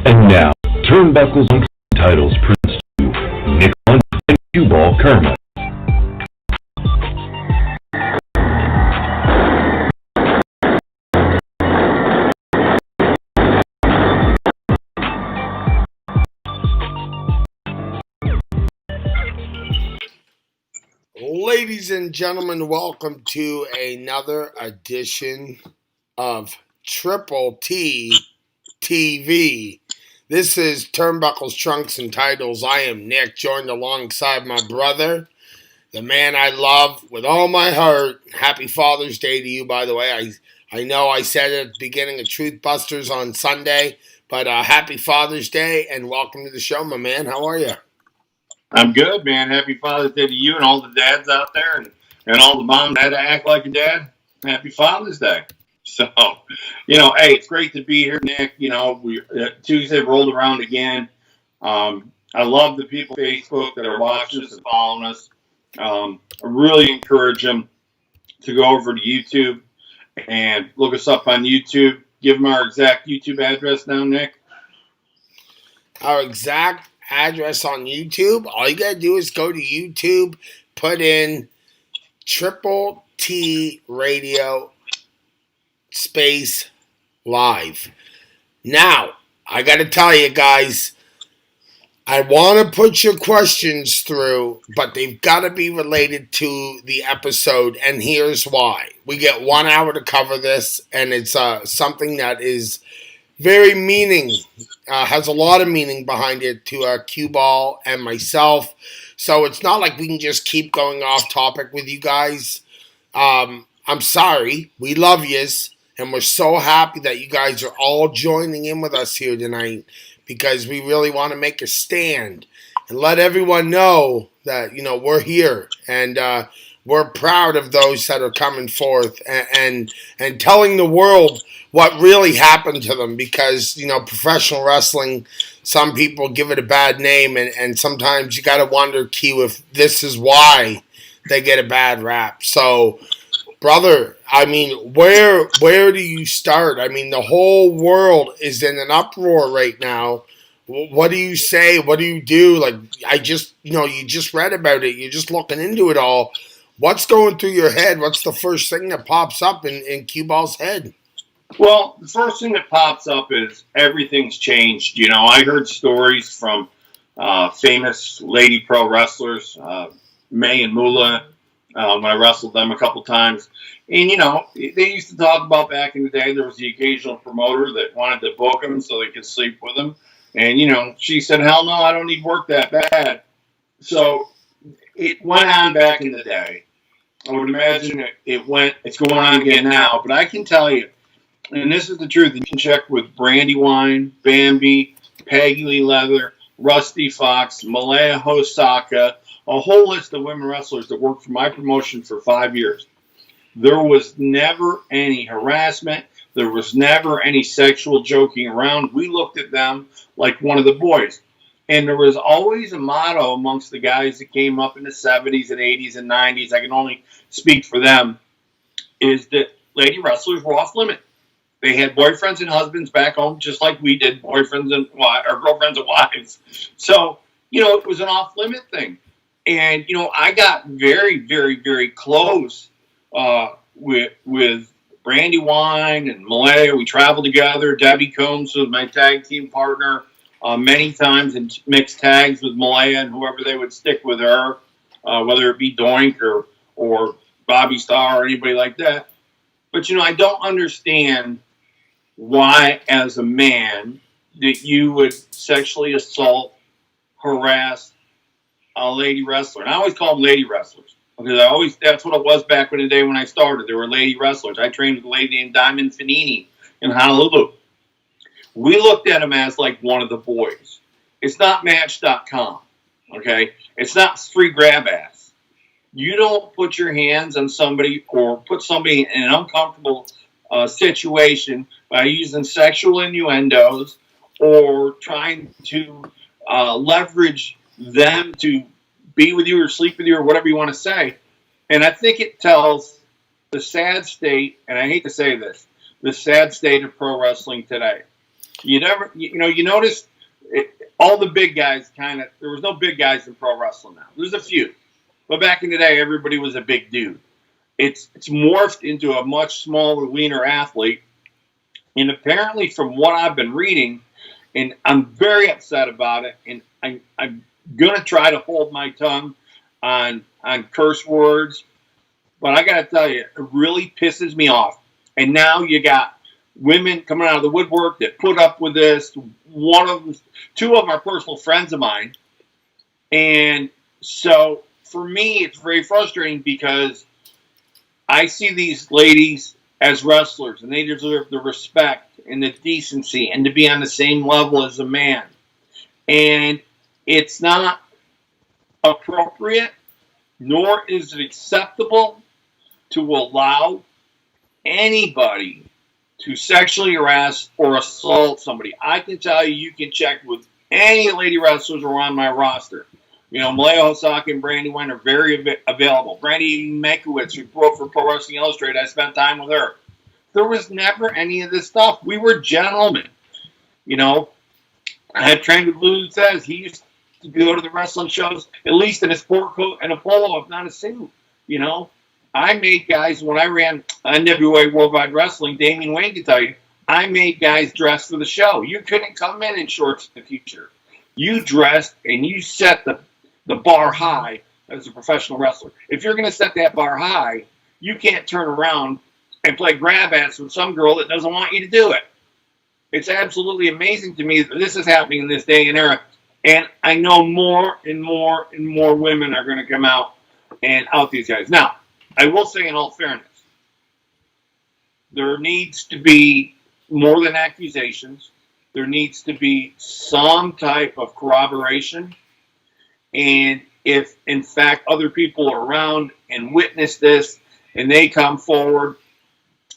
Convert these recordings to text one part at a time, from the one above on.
And now, Turnbuckles and Titles presents to Nick Lunch and Cueball Carmichael. Ladies and gentlemen, welcome to another edition of Triple T TV. This is Turnbuckles, Trunks, and Titles. I am Nick, joined alongside my brother, the man I love with all my heart. Happy Father's Day to you, by the way. I know I said it at the beginning of Truthbusters on Sunday, but happy Father's Day and welcome to the show, my man. How are you? I'm good, man. Happy Father's Day to you and all the dads out there and all the moms that act like a dad. Happy Father's Day. So, hey, it's great to be here, Nick. Tuesday rolled around again. I love the people on Facebook that are watching us and following us. I really encourage them to go over to YouTube and look us up on YouTube. Give them our exact YouTube address now, Nick. Our exact address on YouTube. All you gotta do is go to YouTube, put in Triple T Radio space live. Now, I gotta tell you guys, I want to put your questions through, but they've got to be related to the episode, and here's why. We get 1 hour to cover this, and it's something that is very has a lot of meaning behind it to Cueball and myself. So it's not like we can just keep going off topic with you guys. I'm sorry. We love yous. And we're so happy that you guys are all joining in with us here tonight because we really want to make a stand and let everyone know that, we're here and we're proud of those that are coming forth and telling the world what really happened to them because, professional wrestling, some people give it a bad name and sometimes you got to wonder, Q, if this is why they get a bad rap. So, brother, where do you start? The whole world is in an uproar right now. What do you say? What do you do? You just read about it. You're just looking into it all. What's going through your head? What's the first thing that pops up in Cueball's head? Well, the first thing that pops up is everything's changed. I heard stories from famous lady pro wrestlers, May and Moolah, when I wrestled them a couple times. And, they used to talk about back in the day, there was the occasional promoter that wanted to book them so they could sleep with them. And, she said, hell no, I don't need work that bad. So it went on back in the day. I would imagine it's going on again now. But I can tell you, and this is the truth, you can check with Brandywine, Bambi, Peggy Lee Leather, Rusty Fox, Malaya Hosaka, a whole list of women wrestlers that worked for my promotion for 5 years. There was never any harassment. There was never any sexual joking around. We looked at them like one of the boys. And there was always a motto amongst the guys that came up in the 70s and 80s and 90s, I can only speak for them, is that lady wrestlers were off limit. They had boyfriends and husbands back home just like we did, boyfriends and or girlfriends and wives. So, it was an off-limit thing. And, I got very, very, very close with Brandywine and Malaya. We traveled together. Debbie Combs was my tag team partner many times in mixed tags with Malaya and whoever they would stick with her, whether it be Doink or Bobby Starr or anybody like that. But, I don't understand why, as a man, that you would sexually assault, harass a lady wrestler. And I always call them lady wrestlers. Because that's what it was back in the day when I started. There were lady wrestlers. I trained with a lady named Diamond Fanini in Honolulu. We looked at them as like one of the boys. It's not Match.com, okay? It's not free grab ass. You don't put your hands on somebody or put somebody in an uncomfortable situation by using sexual innuendos or trying to leverage them to be with you or sleep with you or whatever you want to say. And I think it tells the sad state, and I hate to say this, the sad state of pro wrestling today. You notice all the big guys there was no big guys in pro wrestling now. There's a few. But back in the day, everybody was a big dude. It's morphed into a much smaller, leaner athlete. And apparently, from what I've been reading, and I'm very upset about it, and I'm going to try to hold my tongue on curse words, but I got to tell you, it really pisses me off. And now you got women coming out of the woodwork that put up with this. Two of them are personal friends of mine. And so for me, it's very frustrating because I see these ladies as wrestlers and they deserve the respect and the decency and to be on the same level as a man. And it's not appropriate, nor is it acceptable to allow anybody to sexually harass or assault somebody. I can tell you, you can check with any lady wrestlers who are on my roster. Malaya Hosaka and Brandy Wynn are very available. Brandy Mankiewicz, who wrote for Pro Wrestling Illustrated, I spent time with her. There was never any of this stuff. We were gentlemen. I had trained with Lou Says. He used to go to the wrestling shows, at least in a sport coat and a polo, if not a suit. I made guys, when I ran NWA Worldwide Wrestling, Damian Wayne can tell you, I made guys dress for the show. You couldn't come in shorts and a t-shirt. You dressed and you set the bar high as a professional wrestler. If you're going to set that bar high, you can't turn around and play grab ass with some girl that doesn't want you to do it. It's absolutely amazing to me that this is happening in this day and era. And I know more and more and more women are going to come out and out these guys. Now, I will say in all fairness, there needs to be more than accusations. There needs to be some type of corroboration. And if, in fact, other people are around and witness this and they come forward,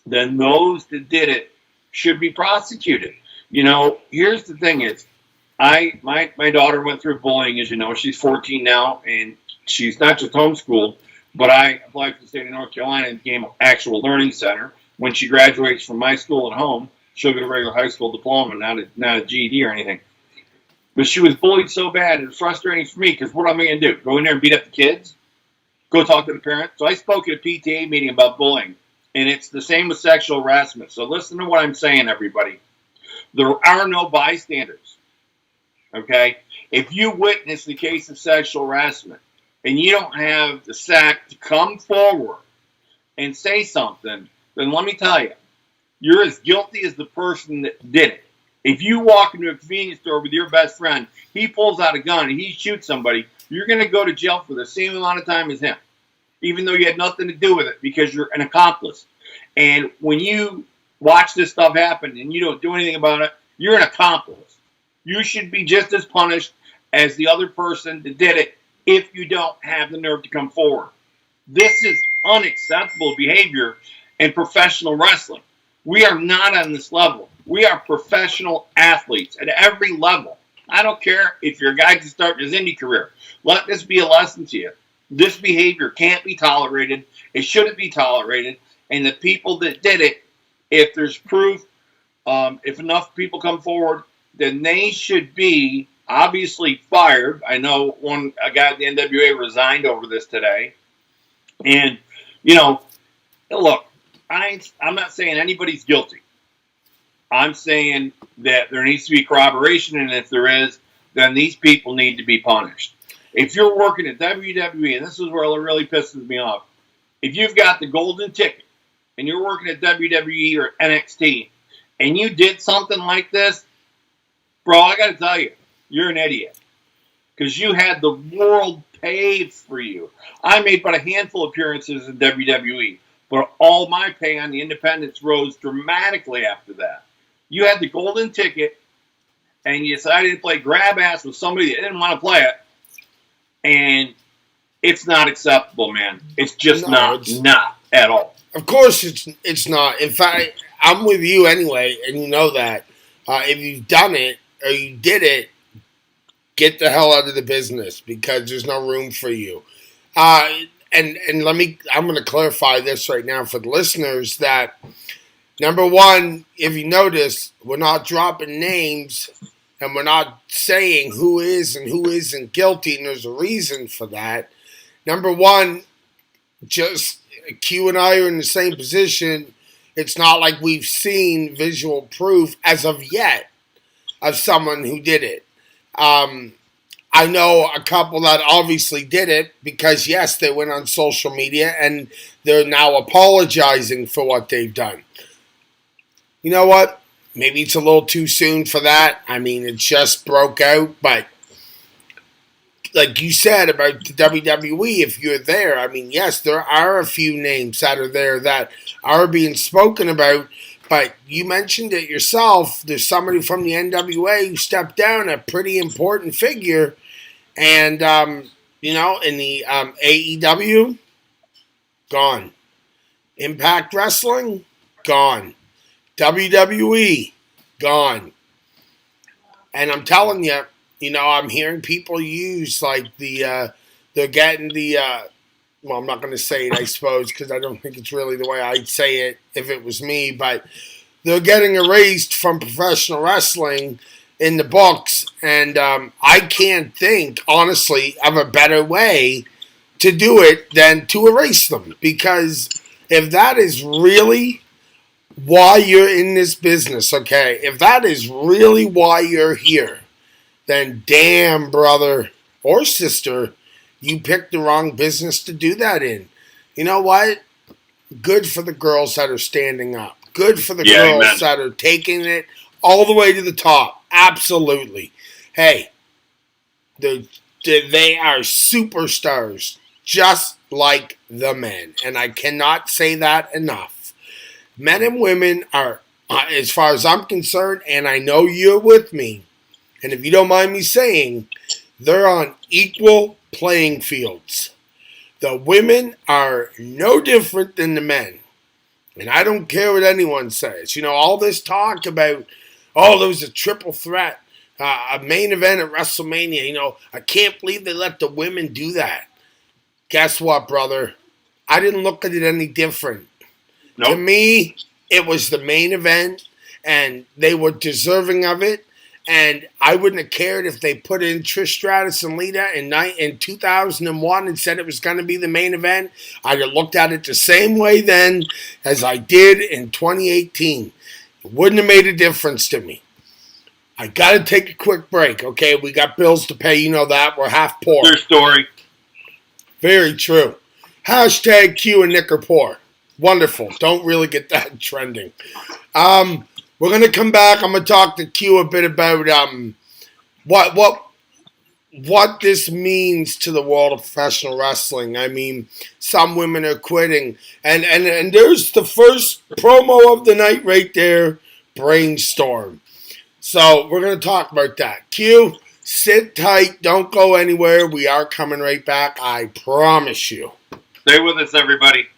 then those that did it should be prosecuted. Here's the thing is, my daughter went through bullying, as you know. She's 14 now, and she's not just homeschooled, but I applied for the state of North Carolina and became an actual learning center. When she graduates from my school at home, she'll get a regular high school diploma, not a GED or anything. But she was bullied so bad, it was frustrating for me, because what am I going to do? Go in there and beat up the kids? Go talk to the parents? So I spoke at a PTA meeting about bullying, and it's the same with sexual harassment. So listen to what I'm saying, everybody. There are no bystanders, okay? If you witness the case of sexual harassment, and you don't have the sack to come forward and say something, then let me tell you, you're as guilty as the person that did it. If you walk into a convenience store with your best friend, he pulls out a gun and he shoots somebody, you're going to go to jail for the same amount of time as him, even though you had nothing to do with it because you're an accomplice. And when you watch this stuff happen and you don't do anything about it, you're an accomplice. You should be just as punished as the other person that did it if you don't have the nerve to come forward. This is unacceptable behavior in professional wrestling. We are not on this level. We are professional athletes at every level. I don't care if you're a guy just starting his indie career. Let this be a lesson to you. This behavior can't be tolerated. It shouldn't be tolerated. And the people that did it, if there's proof, if enough people come forward, then they should be obviously fired. I know a guy at the NWA resigned over this today. And, look, I'm not saying anybody's guilty. I'm saying that there needs to be corroboration, and if there is, then these people need to be punished. If you're working at WWE, and this is where it really pisses me off, if you've got the golden ticket and you're working at WWE or NXT and you did something like this, bro, I got to tell you, you're an idiot because you had the world paved for you. I made but a handful of appearances in WWE, but all my pay on the independents rose dramatically after that. You had the golden ticket, and you decided to play grab ass with somebody that didn't want to play it, and it's not acceptable, man. It's just not at all. Of course it's not. In fact, I'm with you anyway, and you know that. If you've done it or you did it, get the hell out of the business because there's no room for you. And I'm going to clarify this right now for the listeners that Number one, if you notice, we're not dropping names and we're not saying who is and who isn't guilty, and there's a reason for that. Number one, just Q and I are in the same position. It's not like we've seen visual proof as of yet of someone who did it. I know a couple that obviously did it because, yes, they went on social media and they're now apologizing for what they've done. You know what? Maybe it's a little too soon for that. I mean, it just broke out, but like you said about the WWE, if you're there, I mean, yes, there are a few names that are there that are being spoken about, but you mentioned it yourself. There's somebody from the NWA who stepped down, a pretty important figure, and, in the AEW, gone. Impact Wrestling, gone. WWE, gone. And I'm telling you, I'm hearing people use like they're getting well, I'm not going to say it, I suppose, because I don't think it's really the way I'd say it if it was me, but they're getting erased from professional wrestling in the books, and I can't think, honestly, of a better way to do it than to erase them, because if that is really why you're in this business, okay, if that is really why you're here, then damn, brother or sister, you picked the wrong business to do that in. You know what? Good for the girls that are standing up. Good for the girls amen. that are taking it all the way to the top. Absolutely. Hey, they are superstars, just like the men. And I cannot say that enough. Men and women are, as far as I'm concerned, and I know you're with me, and if you don't mind me saying, they're on equal playing fields. The women are no different than the men. And I don't care what anyone says. All this talk about, there was a triple threat, a main event at WrestleMania. I can't believe they let the women do that. Guess what, brother? I didn't look at it any different. Nope. To me, it was the main event, and they were deserving of it. And I wouldn't have cared if they put in Trish Stratus and Lita in 2001 and said it was going to be the main event. I'd have looked at it the same way then as I did in 2018. It wouldn't have made a difference to me. I got to take a quick break, okay? We got bills to pay. You know that. We're half poor. True story. Very true. Hashtag Q and Nick are poor. Wonderful. Don't really get that trending. We're going to come back. I'm going to talk to Q a bit about what this means to the world of professional wrestling. I mean, some women are quitting. And there's the first promo of the night right there, Brainstorm. So we're going to talk about that. Q, sit tight. Don't go anywhere. We are coming right back. I promise you. Stay with us, everybody.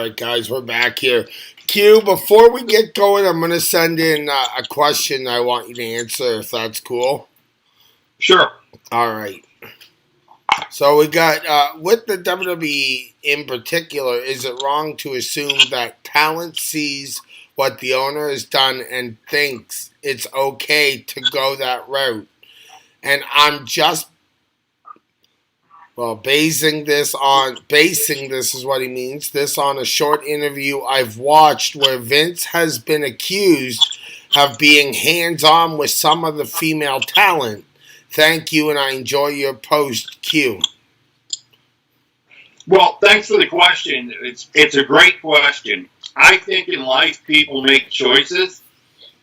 right, guys, we're back here. Q, before we get going, I'm going to send in a question I want you to answer, if that's cool. Sure. All right. So we got, with the WWE in particular, is it wrong to assume that talent sees what the owner has done and thinks it's okay to go that route? And I'm just, basing this is what he means, this on a short interview I've watched where Vince has been accused of being hands-on with some of the female talent. Thank you, and I enjoy your post, Q. Well, thanks for the question. It's a great question. I think in life people make choices,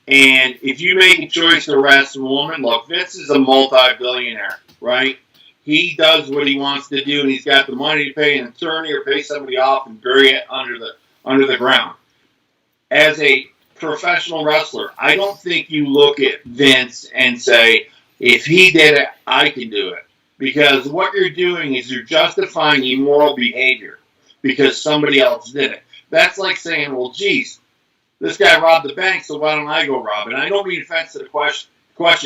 and if you make a choice to harass a woman, look, Vince is a multi-billionaire, right? He does what he wants to do, and he's got the money to pay an attorney or pay somebody off and bury it under the ground. As a professional wrestler, I don't think you look at Vince and say, if he did it, I can do it. Because what you're doing is you're justifying immoral behavior because somebody else did it. That's like saying, well, geez, this guy robbed the bank, so why don't I go rob it? And I don't mean offense to the question.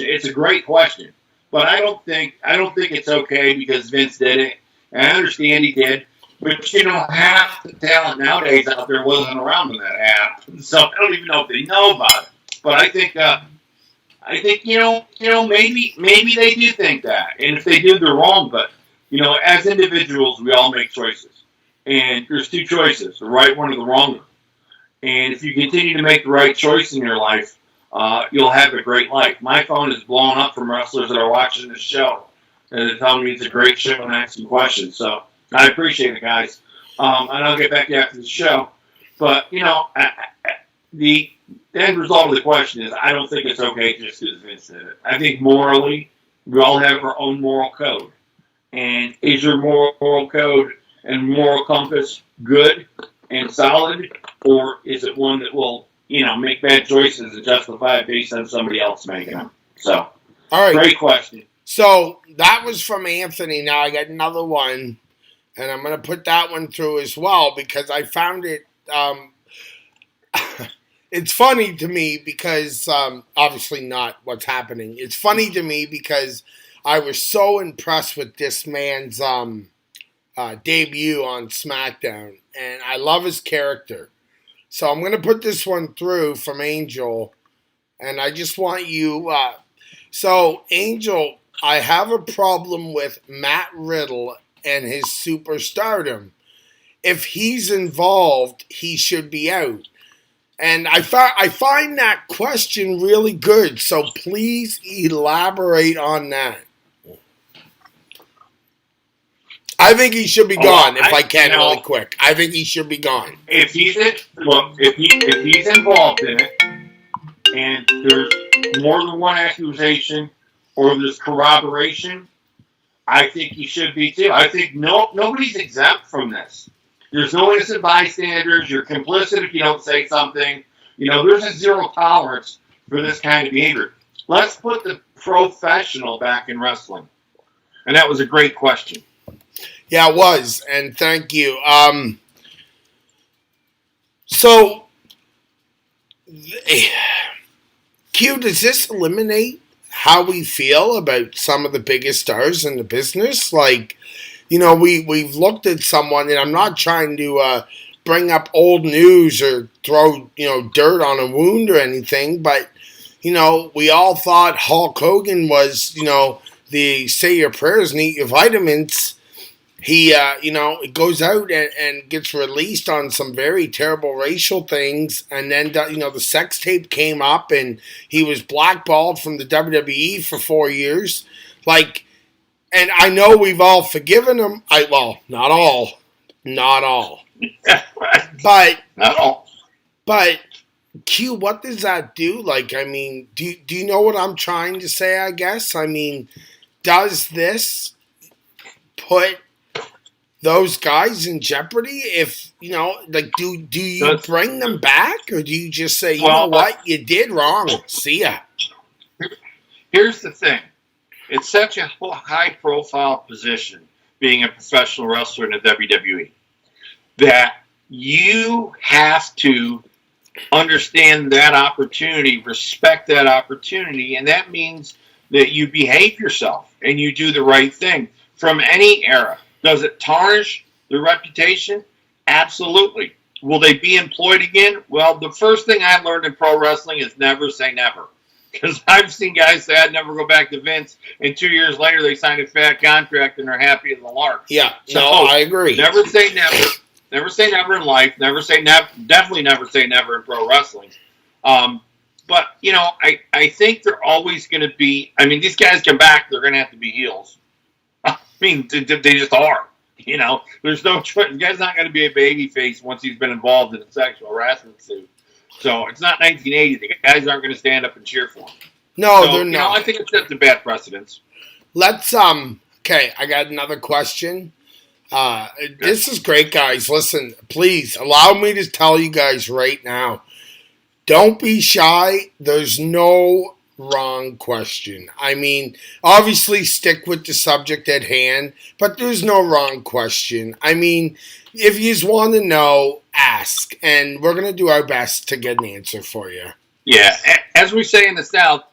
It's a great question. But I don't think it's okay because Vince did it. And I understand he did. But, half the talent nowadays out there wasn't around when that happened. So I don't even know if they know about it. But I think maybe they do think that. And if they do, they're wrong. But, as individuals, we all make choices. And there's two choices, the right one or the wrong one. And if you continue to make the right choice in your life, you'll have a great life. My phone is blowing up from wrestlers that are watching this show. And they're telling me it's a great show and asking questions. So I appreciate it, guys. And I'll get back to you after the show. But, the end result of the question is I don't think it's okay just because Vince did it. I think morally, we all have our own moral code. And is your moral code and moral compass good and solid? Or is it one that will, make bad choices and justify it based on somebody else making them? So, all right. Great question. So, that was from Anthony. Now I got another one, and I'm going to put that one through as well because I found it, it's funny to me because, obviously not what's happening. It's funny to me because I was so impressed with this man's debut on SmackDown, and I love his character. So I'm going to put this one through from Angel, and I just want you... So, Angel, I have a problem with Matt Riddle and his superstardom. If he's involved, he should be out. And I find that question really good, so please elaborate on that. I think he should be gone. Really quick, I think he should be gone. If he's involved in it, and there's more than one accusation, or there's corroboration, I think he should be too. I think nobody's exempt from this. There's no innocent bystanders. You're complicit if you don't say something. There's a zero tolerance for this kind of behavior. Let's put the professional back in wrestling. And that was a great question. Yeah, it was, and thank you. So, Q, does this eliminate how we feel about some of the biggest stars in the business? Like, we've looked at someone, and I'm not trying to bring up old news or throw, dirt on a wound or anything, but, we all thought Hulk Hogan was, the say your prayers and eat your vitamins. He, goes out and gets released on some very terrible racial things. And then, the sex tape came up and he was blackballed from the WWE for 4 years. And I know we've all forgiven him. Not all. But, not all. But, Q, what does that do? Do you know what I'm trying to say, I guess? Does this put those guys in jeopardy? If do you bring them back, or do you just say, you know what, you did wrong, see ya? Here's the thing, it's such a high profile position being a professional wrestler in the WWE that you have to understand that opportunity, respect that opportunity, and that means that you behave yourself and you do the right thing from any era. Does it tarnish their reputation? Absolutely. Will they be employed again? Well, the first thing I learned in pro wrestling is never say never. Because I've seen guys say I'd never go back to Vince, and 2 years later they signed a fat contract and they're happy as a lark. Yeah, so, no, I agree. Never say never. Never say never in life. Never say never. Definitely never say never in pro wrestling. But, you know, I think they're always going to be, I mean, these guys come back, they're going to have to be heels. I mean, they just are. You know, there's no choice. The guy's not going to be a baby face once he's been involved in a sexual harassment suit. So it's not 1980. The guys aren't going to stand up and cheer for him. No, so, they're not. You know, I think it sets a bad precedence. Let's, okay, I got another question. This is great, guys. Listen, please allow me to tell you guys right now. Don't be shy. There's no wrong question. I mean, obviously stick with the subject at hand, but there's no wrong question. I mean, if you just want to know, ask, and we're going to do our best to get an answer for you. Yeah, as we say in the South,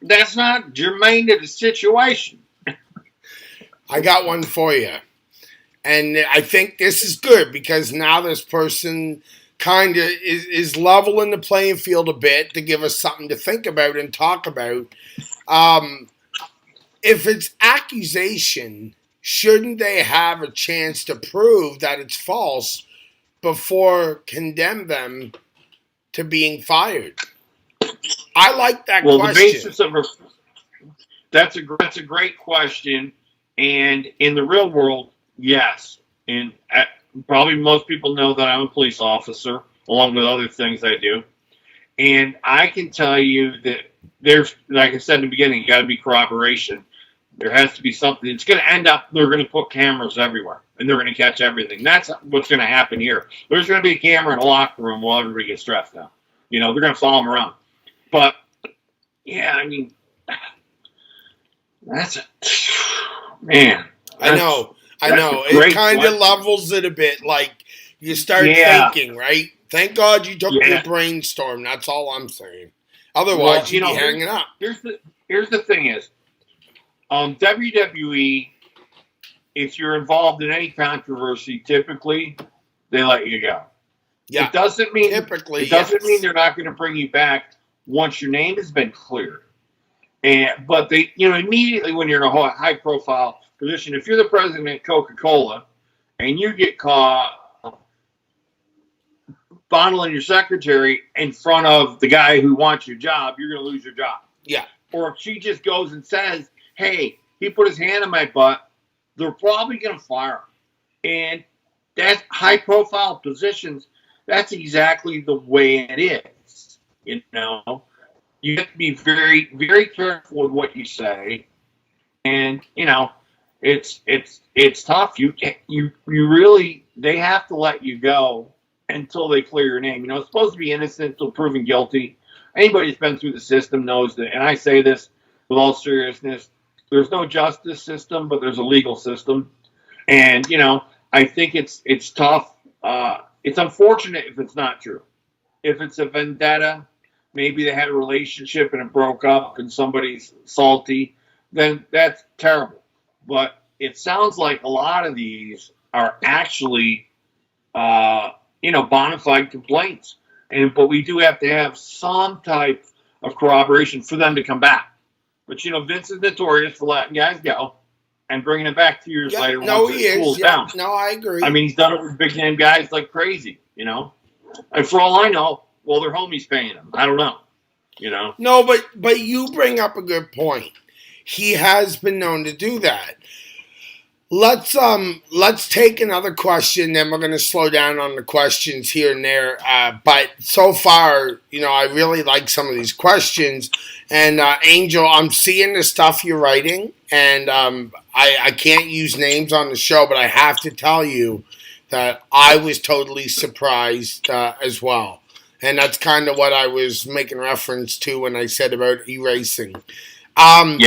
that's not germane to the situation. I got one for you. And I think this is good because now this person kind of is leveling the playing field a bit to give us something to think about and talk about. If it's accusation, shouldn't they have a chance to prove that it's false before condemn them to being fired? I like that question. Well, the basis of that's a great question, and in the real world, yes. And probably most people know that I'm a police officer, along with other things I do. And I can tell you that there's, like I said in the beginning, got to be corroboration. There has to be something. It's going to end up, they're going to put cameras everywhere, and they're going to catch everything. That's what's going to happen here. There's going to be a camera in a locker room while everybody gets dressed out. You know, they're going to follow them around. But, yeah, I mean, that's man. I know. It kind of levels it a bit. Like, you start thinking, right? Thank God you took the brainstorm. That's all I'm saying. Otherwise, you'd be hanging up. Here's the thing is, WWE, if you're involved in any controversy, typically they let you go. Yeah. It doesn't mean mean they're not going to bring you back once your name has been cleared. But they, immediately when you're in a high profile position, if you're the president of Coca-Cola and you get caught fondling your secretary in front of the guy who wants your job, you're going to lose your job. Yeah. Or if she just goes and says, hey, he put his hand in my butt, they're probably going to fire him. And that's high profile positions. That's exactly the way it is. You have to be very, very careful with what you say. And, it's tough. You really, they have to let you go until they clear your name. It's supposed to be innocent until proven guilty. Anybody who's been through the system knows that, and I say this with all seriousness, there's no justice system, but there's a legal system. And, I think it's tough. It's unfortunate if it's not true. If it's a vendetta, maybe they had a relationship and it broke up and somebody's salty, then that's terrible. But it sounds like a lot of these are actually, bona fide complaints. But we do have to have some type of corroboration for them to come back. But, Vince is notorious for letting guys go and bringing it back 2 years later once it cools down. No, I agree. I mean, he's done it with big name guys like crazy, And for all I know, well, their homies paying him. I don't know, No, but you bring up a good point. He has been known to do that. Let's take another question, then we're going to slow down on the questions here and there. But so far, I really like some of these questions. And Angel, I'm seeing the stuff you're writing, and I can't use names on the show, but I have to tell you that I was totally surprised as well. And that's kind of what I was making reference to when I said about erasing. And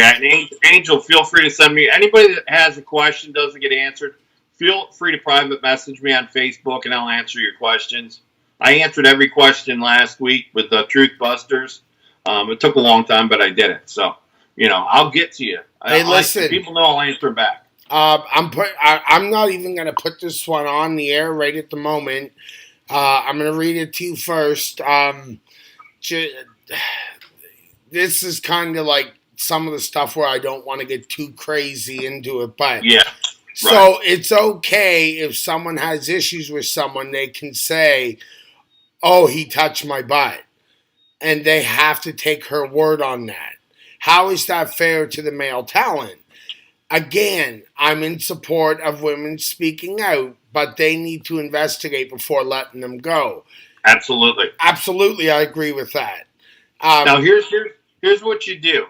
Angel, feel free to send me. Anybody that has a question doesn't get answered, feel free to private message me on Facebook, and I'll answer your questions. I answered every question last week with the Truthbusters. It took a long time, but I did it. So, I'll get to you. Hey, listen. People know I'll answer back. I'm not even going to put this one on the air right at the moment. I'm going to read it to you first. This is kind of like some of the stuff where I don't want to get too crazy into it, but yeah. So it's okay if someone has issues with someone, they can say, "Oh, he touched my butt," and they have to take her word on that. How is that fair to the male talent? Again, I'm in support of women speaking out, but they need to investigate before letting them go. Absolutely. Absolutely, I agree with that. Now, here's what you do.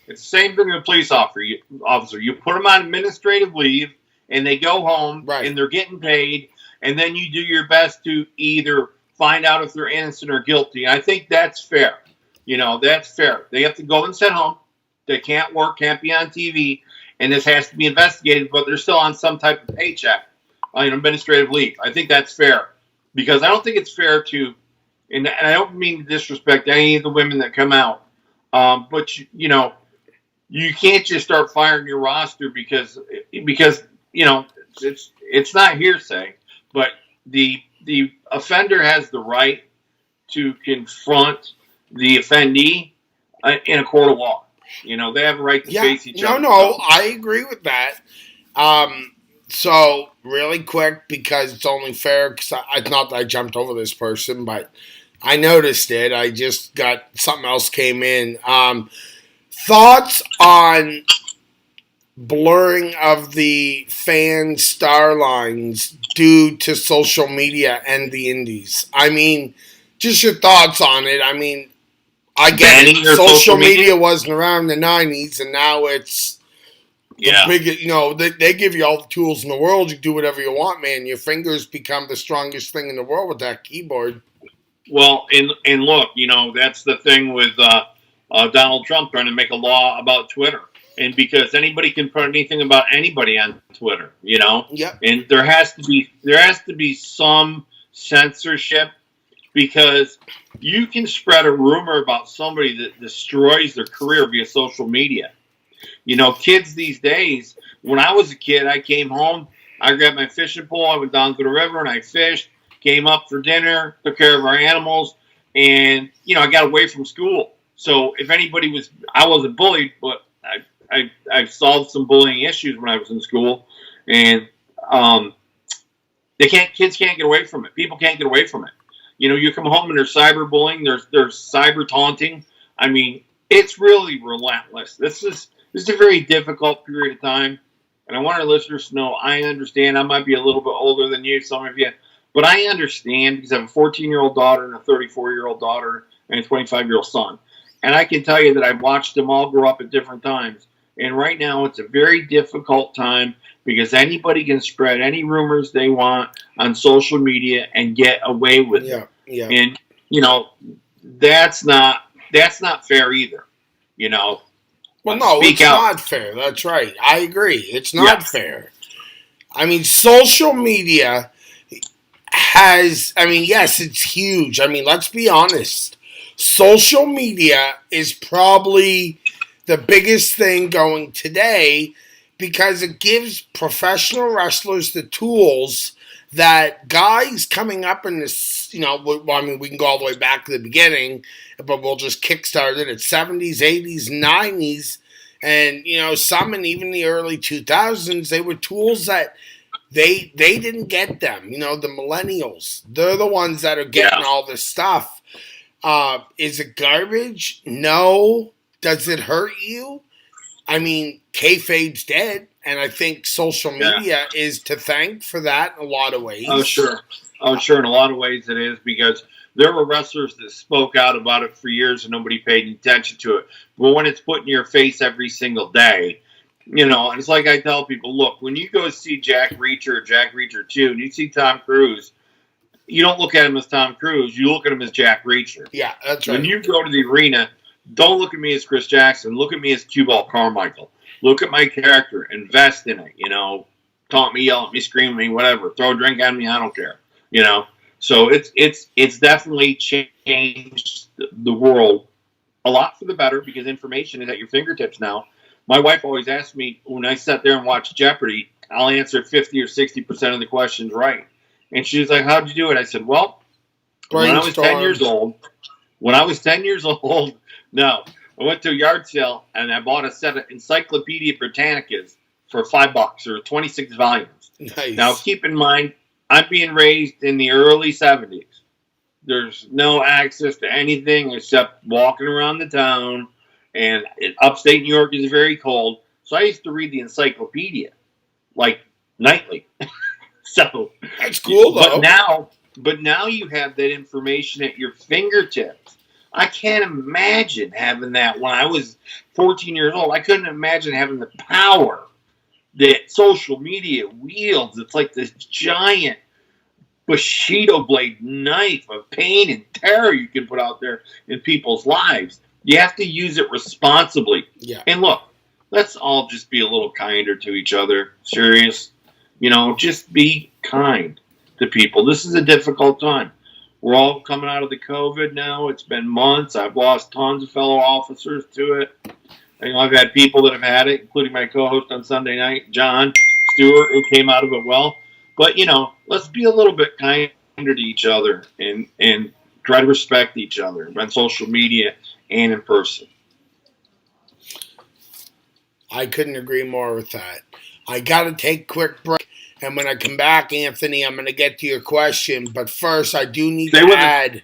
It's the same thing with a police officer. You put them on administrative leave, and they go home, and they're getting paid, and then you do your best to either find out if they're innocent or guilty. I think that's fair. That's fair. They have to go and sit home. They can't work, can't be on TV, and this has to be investigated, but they're still on some type of paycheck on administrative leave. I think that's fair, because I don't think it's fair to, and I don't mean to disrespect any of the women that come out, but you can't just start firing your roster because it's not hearsay, but the offender has the right to confront the offendee in a court of law. They have a right to face each other. No, I agree with that. So really quick, because it's only fair, because it's not that I jumped over this person, but I noticed it. I just got something else came in. Thoughts on blurring of the fan star lines due to social media and the indies? I mean, just your thoughts on it. I mean, I get it. Social media wasn't around in the 90s, and now it's the biggest. They give you all the tools in the world. You do whatever you want, man. Your fingers become the strongest thing in the world with that keyboard. Well, and look, that's the thing with Donald Trump trying to make a law about Twitter. And because anybody can put anything about anybody on Twitter, Yep. And there has to be some censorship, because you can spread a rumor about somebody that destroys their career via social media. Kids these days, when I was a kid, I came home, I grabbed my fishing pole, I went down to the river and I fished, came up for dinner, took care of our animals, and, I got away from school. So if anybody I wasn't bullied, but I solved some bullying issues when I was in school, and kids can't get away from it. People can't get away from it. You come home and there's cyberbullying, there's cyber taunting. I mean, it's really relentless. This is a very difficult period of time, and I want our listeners to know I understand. I might be a little bit older than you, some of you, but I understand, because I have a 14-year-old daughter and a 34-year-old daughter and a 25-year-old son. And I can tell you that I've watched them all grow up at different times. And right now it's a very difficult time, because anybody can spread any rumors they want on social media and get away with it. Yeah. And, that's not fair either, Well, no, it's not fair. That's right. I agree. It's not fair. I mean, social media yes, it's huge. I mean, let's be honest. Social media is probably the biggest thing going today, because it gives professional wrestlers the tools that guys coming up in this, we can go all the way back to the beginning, but we'll just kickstart it at 70s, 80s, 90s, and, some in even the early 2000s, they were tools that they didn't get them. The millennials, they're the ones that are getting all this stuff. Is it garbage? No. Does it hurt you? I mean, kayfabe's dead, and I think social media is to thank for that in a lot of ways. Oh, sure. In a lot of ways it is, because there were wrestlers that spoke out about it for years and nobody paid attention to it. But when it's put in your face every single day, and it's like I tell people, look, when you go see Jack Reacher or Jack Reacher 2 and you see Tom Cruise, you don't look at him as Tom Cruise, you look at him as Jack Reacher. Yeah, that's right. When you go to the arena, don't look at me as Chris Jackson. Look at me as Cueball Carmichael. Look at my character. Invest in it, taunt me, yell at me, scream at me, whatever, throw a drink at me, I don't care. So it's definitely changed the world a lot for the better because information is at your fingertips now. My wife always asks me when I sit there and watch Jeopardy, I'll answer 50 or 60% of the questions right. And she's like, "How'd you do it?" I said, "Well, when I was 10 years old, no, I went to a yard sale and I bought a set of Encyclopedia Britannicas for $5 or 26 volumes. Nice. Now, keep in mind, I'm being raised in the early 70s. There's no access to anything except walking around the town, and upstate New York is very cold. So I used to read the encyclopedia, like, nightly. So that's cool, though. But now you have that information at your fingertips. I can't imagine having that when I was 14 years old. I couldn't imagine having the power that social media wields. It's like this giant Bushido blade knife of pain and terror you can put out there in people's lives. You have to use it responsibly. Yeah. And look, let's all just be a little kinder to each other. Serious. Just be kind to people. This is a difficult time. We're all coming out of the COVID now. It's been months. I've lost tons of fellow officers to it. I've had people that have had it, including my co-host on Sunday night, Jon Stewart, who came out of it well. But, let's be a little bit kinder to each other and try to respect each other on social media and in person. I couldn't agree more with that. I got to take a quick break. And when I come back, Anthony, I'm going to get to your question. But first, I do need to add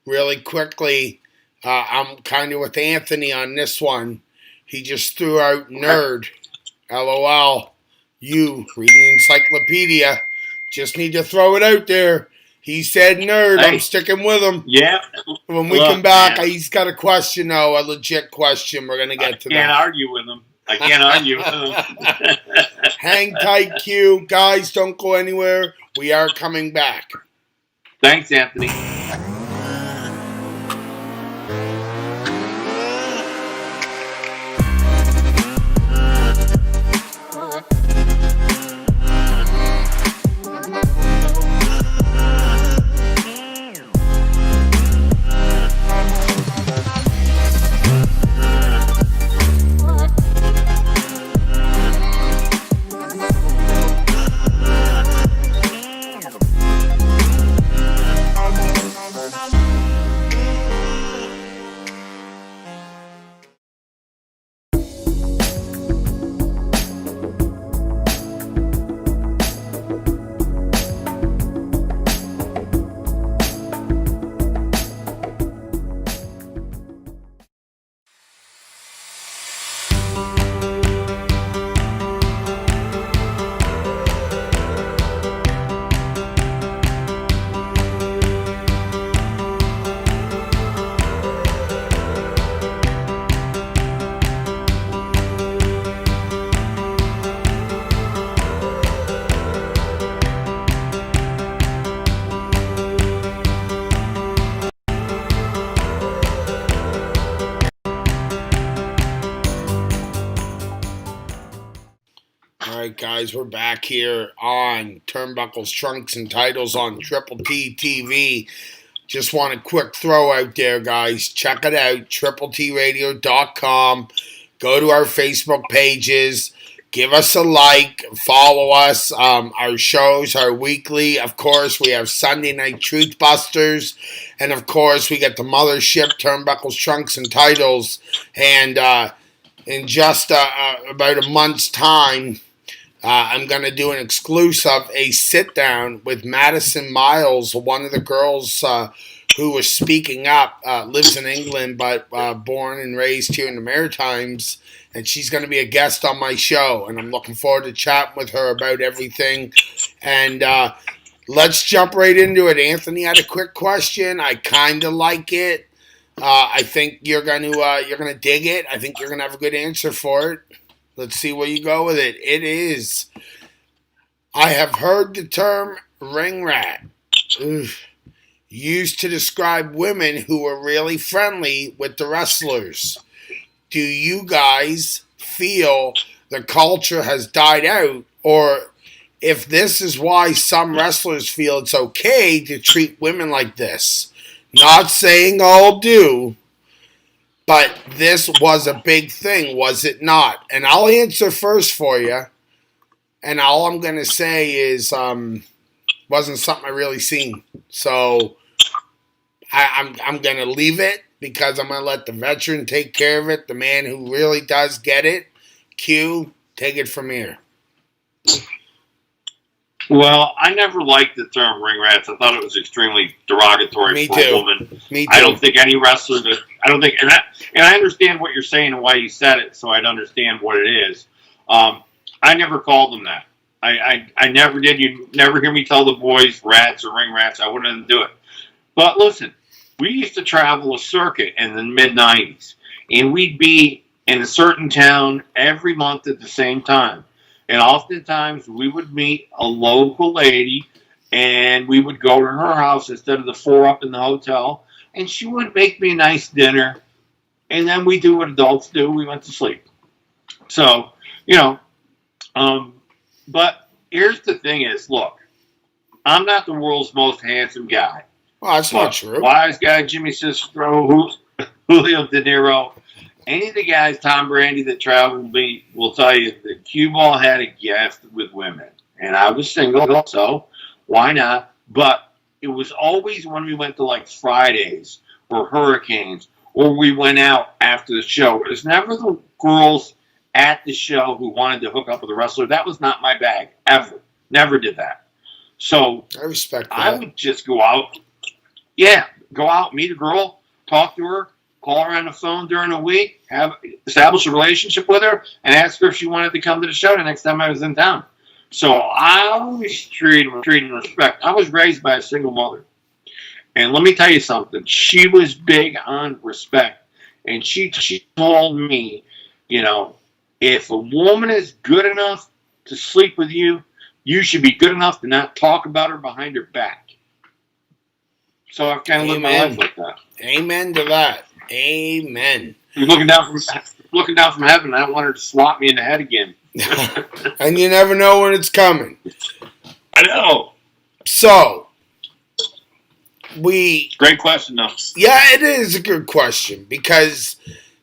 really quickly, I'm kind of with Anthony on this one. He just threw out nerd. LOL. You reading the encyclopedia. Just need to throw it out there. He said nerd. Hey, I'm sticking with him. Yeah. When we come back, he's got a question, though, a legit question. We're going to get to that. I can't argue with him. Hang tight, Q. Guys, don't go anywhere. We are coming back. Thanks, Anthony. Guys, we're back here on Turnbuckles, Trunks, and Titles on Triple T TV. Just want a quick throw out there, guys. Check it out, tripletradio.com. Go to our Facebook pages. Give us a like. Follow us. Our shows are weekly. Of course, we have Sunday Night Truthbusters. And, of course, we get the mothership, Turnbuckles, Trunks, and Titles. And in just about a month's time, I'm going to do an exclusive, a sit-down with Madison Miles, one of the girls who was speaking up, lives in England, but born and raised here in the Maritimes, and she's going to be a guest on my show, and I'm looking forward to chatting with her about everything. And let's jump right into it. Anthony had a quick question. I kind of like it. I think you're going to dig it. I think you're going to have a good answer for it. Let's see where you go with it. It is, I have heard the term ring rat used to describe women who were really friendly with the wrestlers. Do you guys feel the culture has died out, or if this is why some wrestlers feel it's okay to treat women like this. Not saying all do, but this was a big thing, was it not? And I'll answer first for you. And all I'm going to say is wasn't something I really seen. So I'm going to leave it because I'm going to let the veteran take care of it, the man who really does get it. Q, take it from here. Well, I never liked the term ring rats. I thought it was extremely derogatory for a woman. Me too. I don't think any wrestler that I don't think, and I understand what you're saying and why you said it, so I'd understand what it is. I never called them that. I never did. You never hear me tell the boys rats or ring rats. I wouldn't do it. But listen, we used to travel a circuit in the mid-'90s, and we'd be in a certain town every month at the same time. And oftentimes we would meet a local lady and we would go to her house instead of the 4 up in the hotel. And she would make me a nice dinner. And then we do what adults do. We went to sleep. So, but here's the thing is, look, I'm not the world's most handsome guy. Well, that's not true. Wise guy, Jimmy Cicero, Julio De Niro. Any of the guys, Tom Brady, that traveled with me will tell you that Cueball had a gift with women. And I was single, so why not? But it was always when we went to like Fridays or Hurricanes or we went out after the show. It was never the girls at the show who wanted to hook up with a wrestler. That was not my bag, ever. Never did that. So I respect that. I would just go out. Yeah, go out, meet a girl, talk to her, call her on the phone during the week, establish a relationship with her, and ask her if she wanted to come to the show the next time I was in town. So I always treated respect. I was raised by a single mother. And let me tell you something. She was big on respect. And she told me, if a woman is good enough to sleep with you, you should be good enough to not talk about her behind her back. So I've kind of lived my life like that. Amen to that. Amen. Looking down from heaven, I don't want her to swat me in the head again. And you never know when it's coming. I know. So, Great question, though. Yeah, it is a good question because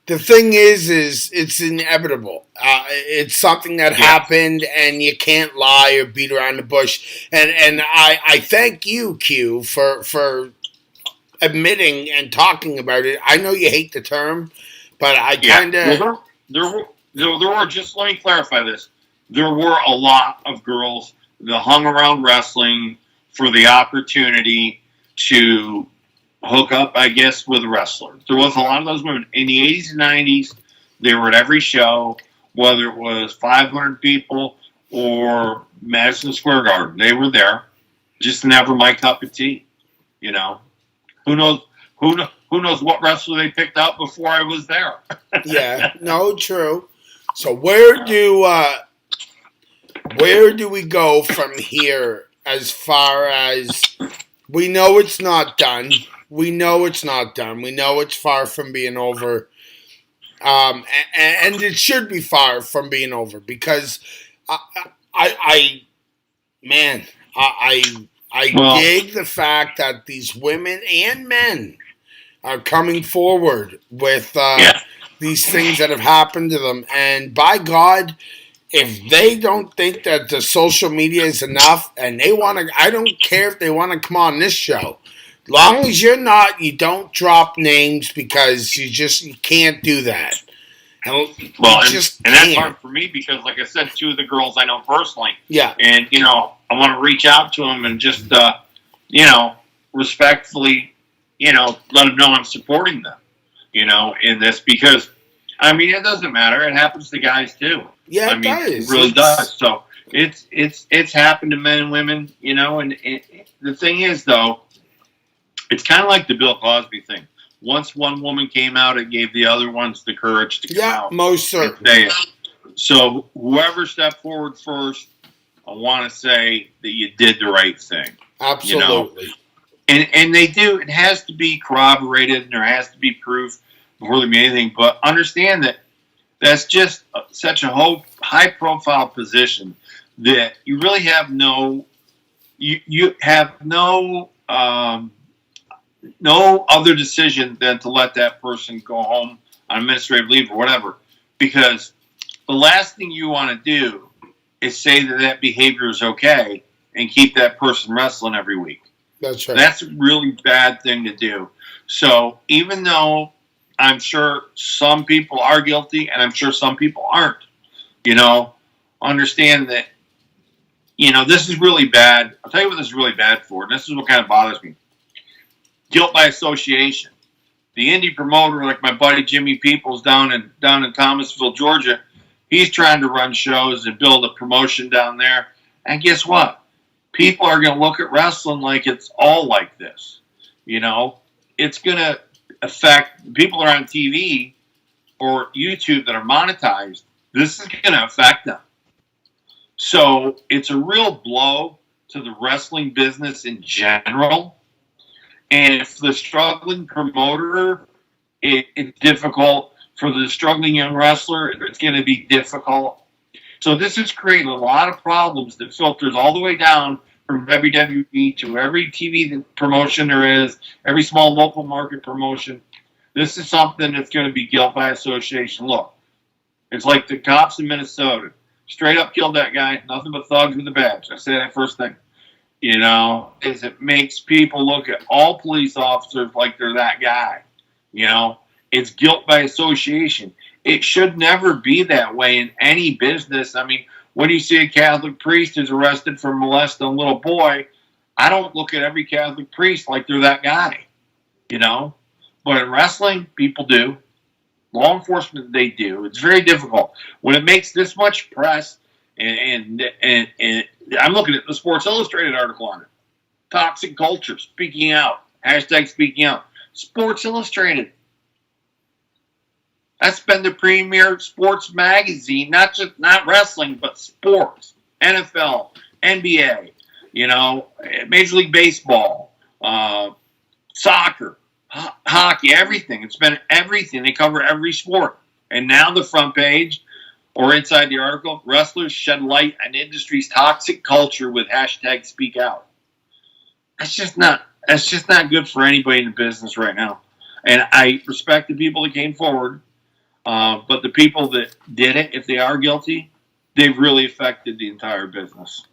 the thing is it's inevitable. It's something that happened, and you can't lie or beat around the bush. And I thank you, Q, for admitting and talking about it. I know you hate the term, but I kind of... Well, there were, just let me clarify this. There were a lot of girls that hung around wrestling for the opportunity to hook up, I guess, with a wrestler. There was a lot of those women. In the 80s and 90s, they were at every show, whether it was 500 people or Madison Square Garden. They were there. Just never my cup of tea, Who knows what wrestler they picked out before I was there? Yeah, no, true. So where do we go from here as far as we know it's not done? We know it's not done. We know it's far from being over. And it should be far from being over because I dig the fact that these women and men are coming forward with these things that have happened to them. And by God, if they don't think that the social media is enough and they want to, I don't care if they want to come on this show. Long as you don't drop names because you can't do that. And that's hard for me because, like I said, 2 of the girls I know personally. Yeah. And, I want to reach out to them and just, respectfully, let them know I'm supporting them, in this because, it doesn't matter. It happens to guys too. Yeah, it does. It really does. So it's happened to men and women, and the thing is, though, it's kind of like the Bill Cosby thing. Once one woman came out, it gave the other ones the courage to come out. Yeah, most certainly. So whoever stepped forward first, I want to say that you did the right thing. Absolutely. And they do. It has to be corroborated, and there has to be proof before there be anything. But understand that that's just such a high-profile position that you really have you have no other decision than to let that person go home on administrative leave or whatever, because the last thing you want to do is say that behavior is okay and keep that person wrestling every week. That's right. That's a really bad thing to do. So even though I'm sure some people are guilty and I'm sure some people aren't, understand that, this is really bad. I'll tell you what this is really bad for, and this is what kind of bothers me. Guilt by association. The indie promoter, like my buddy Jimmy Peoples down in Thomasville, Georgia, he's trying to run shows and build a promotion down there. And guess what? People are going to look at wrestling like it's all like this. It's going to affect people that are on TV or YouTube that are monetized. This is going to affect them. So it's a real blow to the wrestling business in general. And if the struggling promoter, it's difficult. For the struggling young wrestler, it's going to be difficult. So this has created a lot of problems that filters all the way down from WWE to every TV promotion there is, every small local market promotion. This is something that's going to be guilt by association. Look, it's like the cops in Minnesota. Straight up killed that guy. Nothing but thugs with a badge. I say that first thing. Is it makes people look at all police officers like they're that guy. It's guilt by association. It should never be that way in any business. I mean, when you see a Catholic priest who's arrested for molesting a little boy, I don't look at every Catholic priest like they're that guy, But in wrestling, people do. Law enforcement, they do. It's very difficult. When it makes this much press, and I'm looking at the Sports Illustrated article on it. Toxic culture, speaking out. # speaking out. Sports Illustrated. That's been the premier sports magazine, not wrestling, but sports. NFL, NBA, Major League Baseball, soccer, hockey, everything. It's been everything. They cover every sport. And now the front page or inside the article, wrestlers shed light on industry's toxic culture with # speak out. That's just not good for anybody in the business right now. And I respect the people that came forward. But the people that did it, if they are guilty, they've really affected the entire business.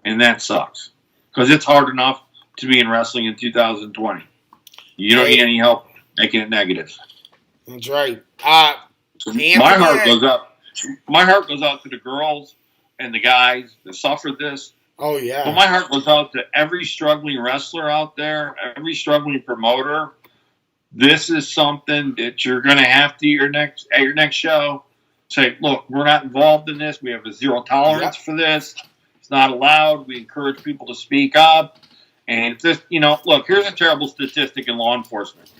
And that sucks. Because it's hard enough to be in wrestling in 2020. You don't need any help making it negative. That's right. My heart goes up. My heart goes out to the girls and the guys that suffered this. Oh, yeah. But my heart goes out to every struggling wrestler out there, every struggling promoter. This is something that you're going to have to at your next show say, look, we're not involved in this. We have a zero tolerance for this. It's not allowed. We encourage people to speak up. And it's just, look, here's a terrible statistic in law enforcement.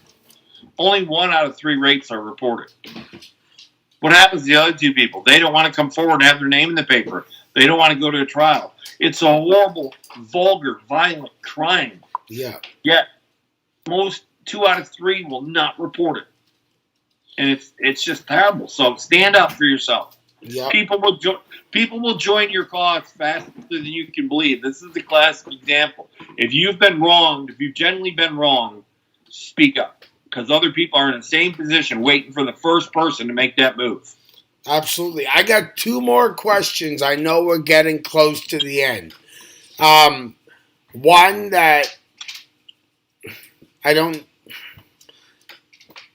Only 1 out of 3 rapes are reported. What happens to the other 2 people? They don't want to come forward and have their name in the paper. They don't want to go to a trial. It's a horrible, vulgar, violent crime. Yeah. Yet, most 2 out of 3 will not report it. And it's just terrible. So stand up for yourself. Yep. People will join your cause faster than you can believe. This is the classic example. If you've been wronged, if you've genuinely been wronged, speak up. Because other people are in the same position waiting for the first person to make that move. Absolutely. I got 2 more questions. I know we're getting close to the end. One that I don't...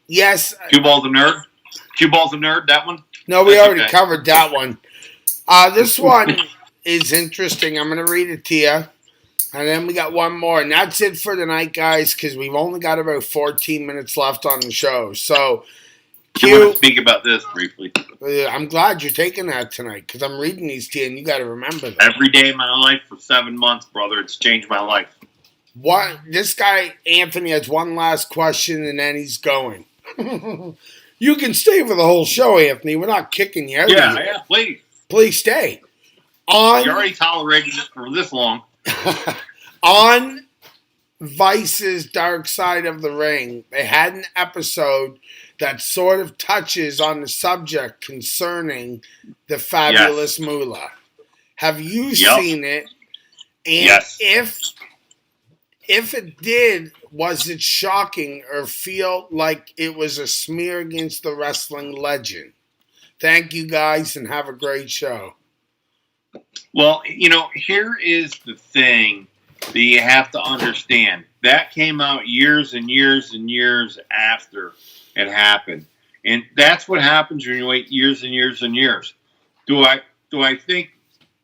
Yes. Cueball's a nerd? Cueball's a nerd, that one? No, we already covered that one. This one is interesting. I'm going to read it to you. And then we got one more. And that's it for tonight, guys, because we've only got about 14 minutes left on the show. So, I want to speak about this briefly. I'm glad you're taking that tonight, because I'm reading these to you, and you got to remember that. Every day of my life for 7 months, brother. It's changed my life. This guy, Anthony, has one last question, and then he's going. You can stay for the whole show, Anthony. We're not kicking you out. Yeah, please. Please stay. You're already tolerating it for this long. On Vice's Dark Side of the Ring, they had an episode that sort of touches on the subject concerning the fabulous Moolah. Have you Yep. seen it? And Yes. if it did, was it shocking or feel like it was a smear against the wrestling legend? Thank you guys and have a great show. Well, here is the thing that you have to understand. That came out years and years and years after it happened. And that's what happens when you wait years and years and years. Do I think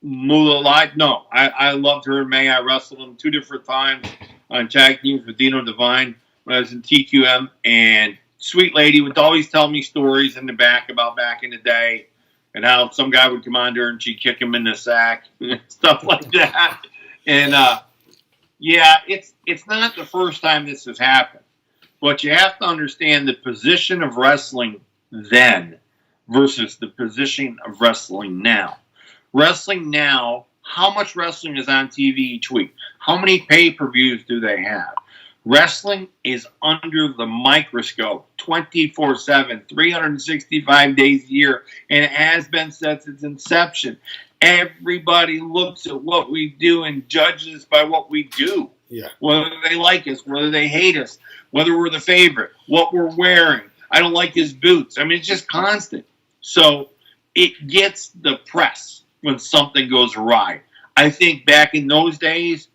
Moolah lied? No. I loved her and May. I wrestled them 2 different times on tag teams with Dino Divine when I was in TQM. And sweet lady would always tell me stories in the back about back in the day and how some guy would come on to her and she'd kick him in the sack, stuff like that. And, yeah, it's not the first time this has happened. But you have to understand the position of wrestling then versus the position of wrestling now. Wrestling now, how much wrestling is on TV each week? How many pay-per-views do they have? Wrestling is under the microscope 24/7, 365 days a year, and it has been since its inception. Everybody looks at what we do and judges by what we do. Yeah. Whether they like us, whether they hate us, whether we're the favorite, what we're wearing. I don't like his boots. I mean, it's just constant. So it gets the press when something goes awry. I think back in those days,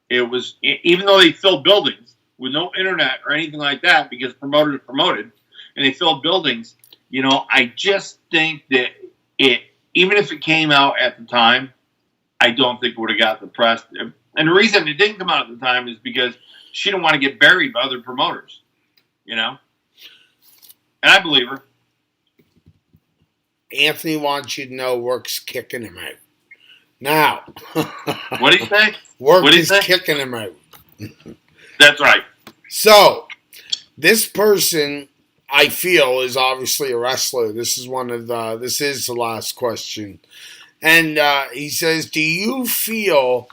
it was, even though they filled buildings with no internet or anything like that, because promoted is promoted, and they filled buildings, I just think that even if it came out at the time, I don't think it would have got the press. And the reason it didn't come out at the time is because she didn't want to get buried by other promoters, And I believe her. Anthony wants you to know Work's kicking him out. Now. What do you say? Work is kicking him out. That's right. So, this person, I feel, is obviously a wrestler. This is the last question. And he says, do you feel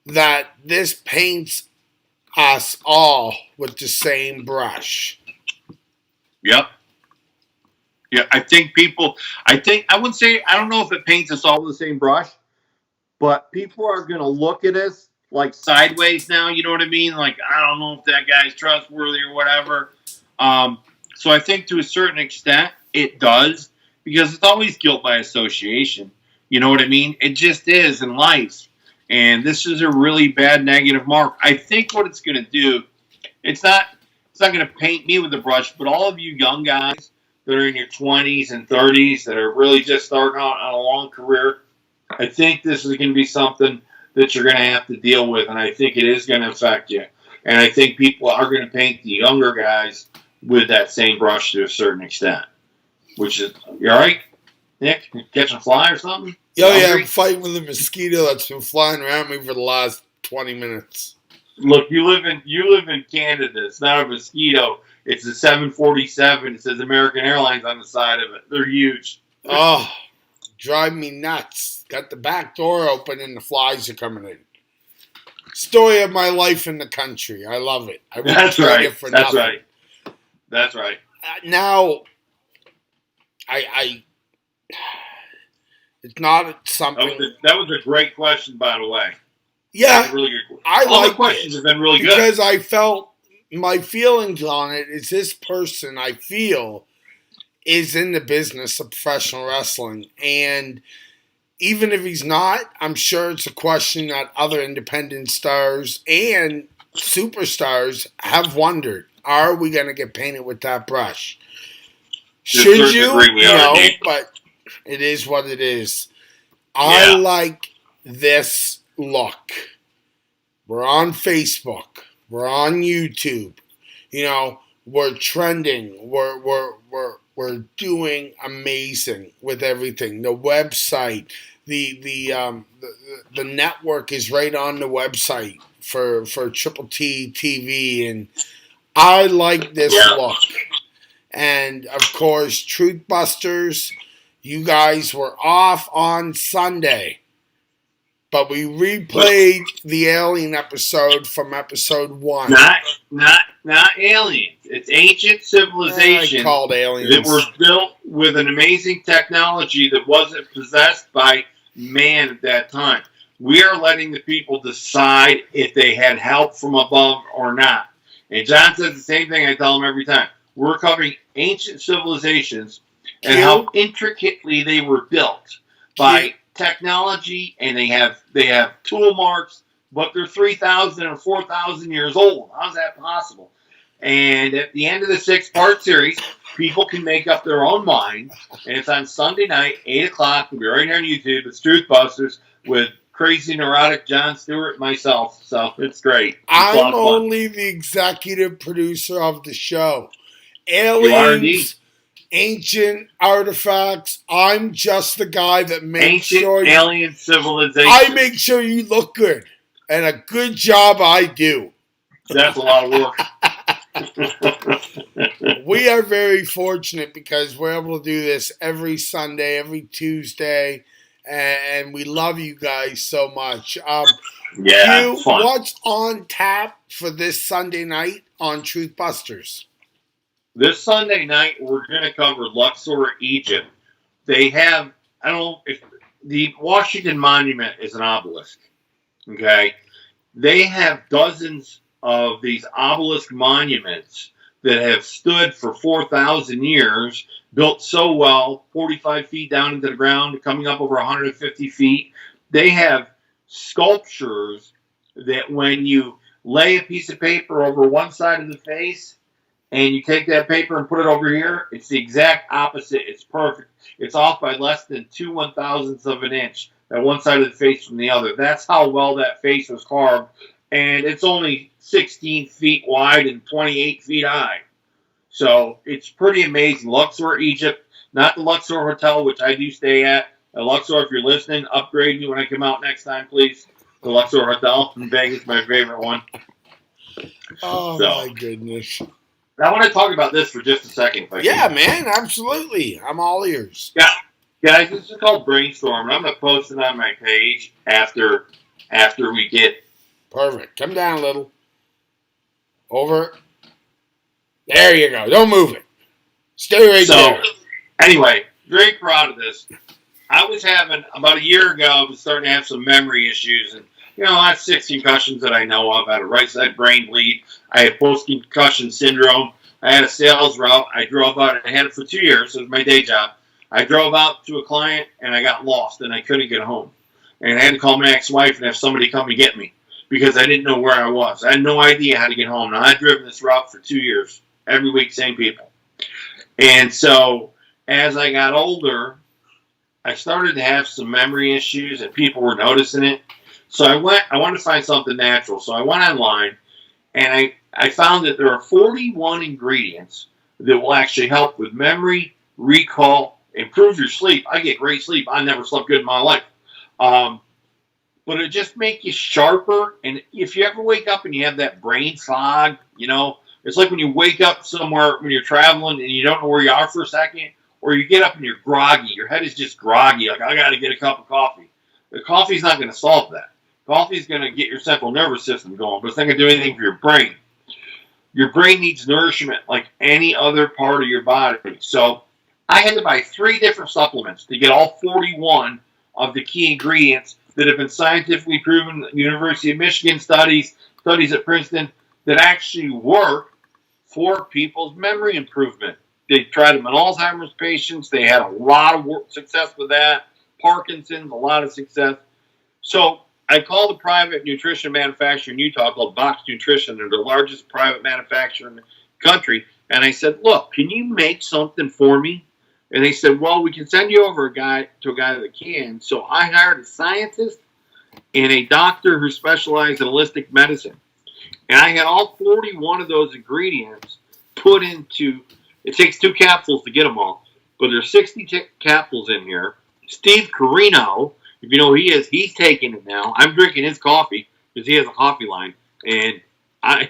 that this paints us all with the same brush? Yep. Yeah, I wouldn't say, I don't know if it paints us all with the same brush, but people are going to look at us like sideways now, you know what I mean? Like, I don't know if that guy's trustworthy or whatever. So I think to a certain extent it does, because it's always guilt by association. You know what I mean? It just is in life. And this is a really bad negative mark. I think what it's going to do, it's not going to paint me with a brush, but all of you young guys that are in your 20s and 30s that are really just starting out on a long career, I think this is going to be something that you're going to have to deal with, and I think it is going to affect you. And I think people are going to paint the younger guys with that same brush to a certain extent. Which is, you all right, Nick? You catching a fly or something? Yeah, I'm fighting with a mosquito that's been flying around me for the last 20 minutes. Look, you live in Canada. It's not a mosquito. It's a 747. It says American Airlines on the side of it. They're huge. Oh, drive me nuts. Got the back door open and the flies are coming in. Story of my life in the country. I love it. I wouldn't trade it for nothing. That's right. Now, it's not something. That was a great question, by the way. Yeah, really good. All the questions have been really good because I felt my feelings on it is this person I feel is in the business of professional wrestling, and even if he's not, I'm sure it's a question that other independent stars and superstars have wondered: are we going to get painted with that brush? Should you? No, but it is what it is. I like this look. We're on Facebook. We're on YouTube. We're trending. We're doing amazing with everything. The website, the network is right on the website for Triple T TV, and I like this look. And of course, Truthbusters, you guys were off on Sunday, but we replayed the Alien episode from episode 1. Not aliens. It's ancient civilizations called aliens that were built with an amazing technology that wasn't possessed by man at that time. We are letting the people decide if they had help from above or not. And John says the same thing I tell him every time. We're covering ancient civilizations and how intricately they were built by technology, and they have tool marks, but they're 3,000 or 4,000 years old. How's that possible? And at the end of the 6-part series, people can make up their own mind. And it's on Sunday night, 8 o'clock. We'll be right here on YouTube. It's Truthbusters with crazy, neurotic Jon Stewart and myself. So it's great. It's I'm only the executive producer of the show. Aliens, ancient artifacts. I'm just the guy that makes sure alien civilization. I make sure you look good. And a good job I do. That's a lot of work. We are very fortunate because we're able to do this every Sunday, every Tuesday, and we love you guys so much. What's on tap for this Sunday night on Truthbusters? This Sunday night, we're going to cover Luxor, Egypt. They have, I don't know if the Washington Monument is an obelisk. Okay? They have dozens of these obelisk monuments that have stood for 4,000 years, built so well, 45 feet down into the ground, coming up over 150 feet. They have sculptures that when you lay a piece of paper over one side of the face and you take that paper and put it over here, it's the exact opposite. It's perfect. It's off by less than 2/1000ths of an inch, that one side of the face from the other. That's how well that face was carved. And it's only 16 feet wide and 28 feet high. So it's pretty amazing. Luxor, Egypt, not the Luxor Hotel, which I do stay at. Luxor, if you're listening, upgrade me when I come out next time, please. The Luxor Hotel in Vegas, my favorite one. Oh, my goodness. I want to talk about this for just a second. Yeah, man, absolutely. I'm all ears. Yeah. Guys, this is called Brainstorm, and I'm going to post it on my page after we get... Perfect. Come down a little. Over. There you go. Don't move it. Stay right there. Anyway, very proud of this. I was having, about a year ago, I was starting to have some memory issues. And, I have 6 concussions that I know of. I had a right side brain bleed. I had post-concussion syndrome. I had a sales route. I drove out. I had it for 2 years. It was my day job. I drove out to a client, and I got lost, and I couldn't get home. And I had to call my ex-wife and have somebody come and get me because I didn't know where I was. I had no idea how to get home. Now, I'd driven this route for 2 years. Every week, same people. And so, as I got older, I started to have some memory issues, and people were noticing it. So I wanted to find something natural. So I went online, and I found that there are 41 ingredients that will actually help with memory, recall, improve your sleep. I get great sleep. I never slept good in my life. But it just makes you sharper. And if you ever wake up and you have that brain fog, it's like when you wake up somewhere when you're traveling and you don't know where you are for a second, or you get up and you're groggy. Your head is just groggy. Like, I got to get a cup of coffee. The coffee's not going to solve that. Coffee's going to get your central nervous system going, but it's not going to do anything for your brain. Your brain needs nourishment like any other part of your body. So I had to buy 3 different supplements to get all 41 of the key ingredients that have been scientifically proven. University of Michigan studies at Princeton that actually work for people's memory improvement. They tried them on Alzheimer's patients. They had a lot of success with that. Parkinson's, a lot of success. So I called a private nutrition manufacturer in Utah called Box Nutrition. They're the largest private manufacturer in the country. And I said, look, can you make something for me? And they said, well, we can send you over to a guy that can. So I hired a scientist and a doctor who specialized in holistic medicine. And I had all 41 of those ingredients put into, it takes 2 capsules to get them all, but there's 60 capsules in here. Steve Carino, if you know who he is, he's taking it now. I'm drinking his coffee because he has a coffee line, and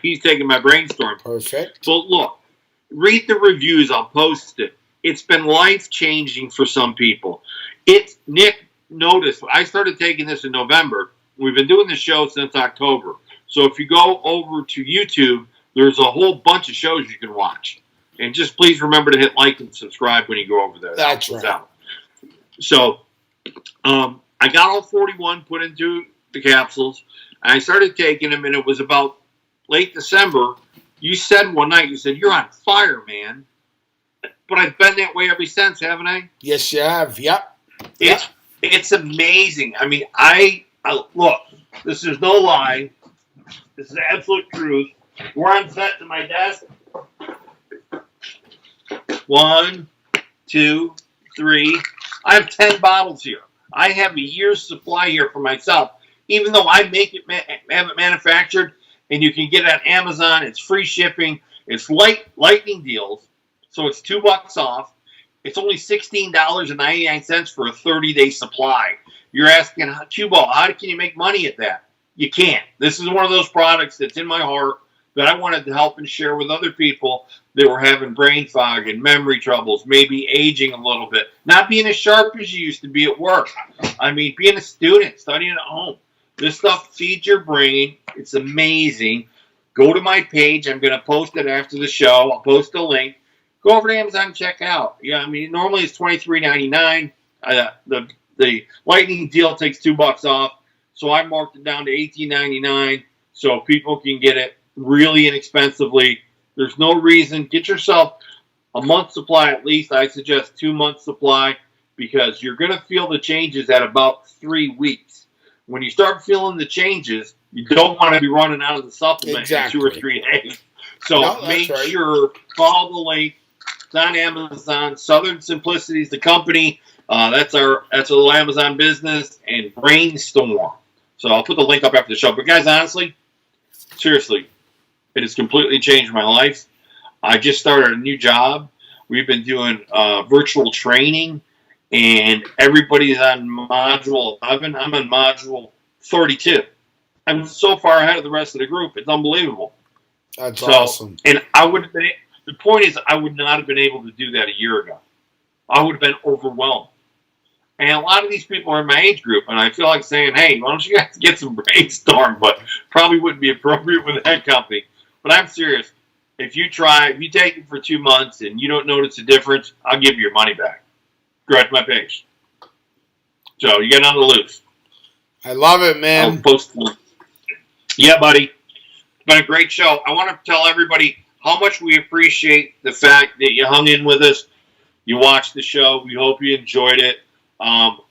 he's taking my Brainstorm. Perfect. So look, read the reviews. I'll post it. It's been life-changing for some people. Nick noticed, I started taking this in November. We've been doing the show since October. So if you go over to YouTube, there's a whole bunch of shows you can watch. And just please remember to hit like and subscribe when you go over there. That's right. So I I got all 41 put into the capsules. And I started taking them, and it was about late December. You said one night, you said, "You're on fire, man." But I've been that way ever since, haven't I? Yes, you have. Yep. Yep. It's amazing. I mean, I look. This is no lie. This is the absolute truth. We're on set to my desk. 1, 2, 3. I have 10 bottles here. I have a year's supply here for myself. Even though I have it manufactured, and you can get it on Amazon. It's free shipping. It's lightning deals, so it's $2 off. It's only $16.99 for a 30-day supply. You're asking, Cueball, how can you make money at that? You can't. This is one of those products that's in my heart that I wanted to help and share with other people that were having brain fog and memory troubles, maybe aging a little bit, not being as sharp as you used to be at work. I mean, being a student, studying at home. This stuff feeds your brain. It's amazing. Go to my page. I'm going to post it after the show. I'll post a link. Go over to Amazon and check out. Yeah, I mean, normally it's $23.99. The lightning deal takes $2 off, so I marked it down to $18.99 so people can get it really inexpensively. There's no reason. Get yourself a month's supply at least. I suggest 2 months supply because you're going to feel the changes at about 3 weeks. When you start feeling the changes, you don't want to be running out of the supplement in 2 or 3 days. So make sure, follow the link. It's on Amazon. Southern Simplicity is the company. That's our little Amazon business, and Brainstorm. So I'll put the link up after the show. But guys, honestly, seriously, it has completely changed my life. I just started a new job. We've been doing virtual training, and everybody's on module 11. I'm on module 32. I'm so far ahead of the rest of the group. It's unbelievable. That's awesome. And I would have been. The point is, I would not have been able to do that a year ago. I would have been overwhelmed. And a lot of these people are in my age group, and I feel like saying, hey, why don't you guys get some Brainstorm? But probably wouldn't be appropriate with that company. But I'm serious. If you take it for 2 months and you don't notice a difference, I'll give you your money back. Go to my page. So you get on the loose. I love it, man. I'll post the link. Yeah, buddy. It's been a great show. I want to tell everybody how much we appreciate the fact that you hung in with us. You watched the show. We hope you enjoyed it.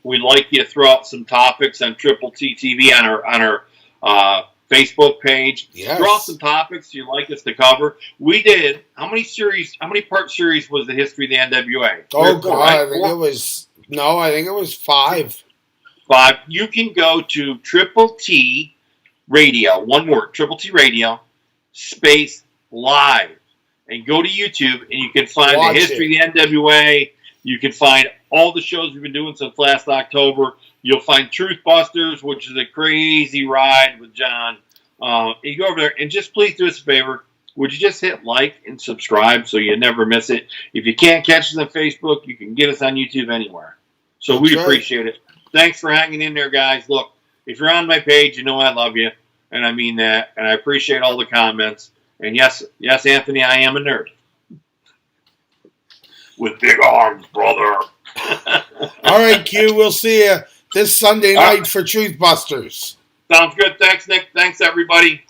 We'd like you to throw out some topics on Triple T TV on our Facebook page. Yes. Throw out some topics you'd like us to cover. We did. How many part series was the history of the NWA? Oh, God. Right? I think it was 5. 5. You can go to Triple T Radio, one word, Triple T Radio, space live, and go to YouTube, and you can find the history of the NWA. You can find all the shows we've been doing since last October. You'll find Truthbusters, which is a crazy ride with John. You go over there, and just please do us a favor. Would you just hit like and subscribe so you never miss it? If you can't catch us on Facebook, you can get us on YouTube anywhere. So we appreciate it. Thanks for hanging in there, guys. Look, if you're on my page, you know I love you, and I mean that, and I appreciate all the comments. And yes, Anthony, I am a nerd. With big arms, brother. All right, Q, we'll see you this Sunday night for Truthbusters. Sounds good. Thanks, Nick. Thanks, everybody.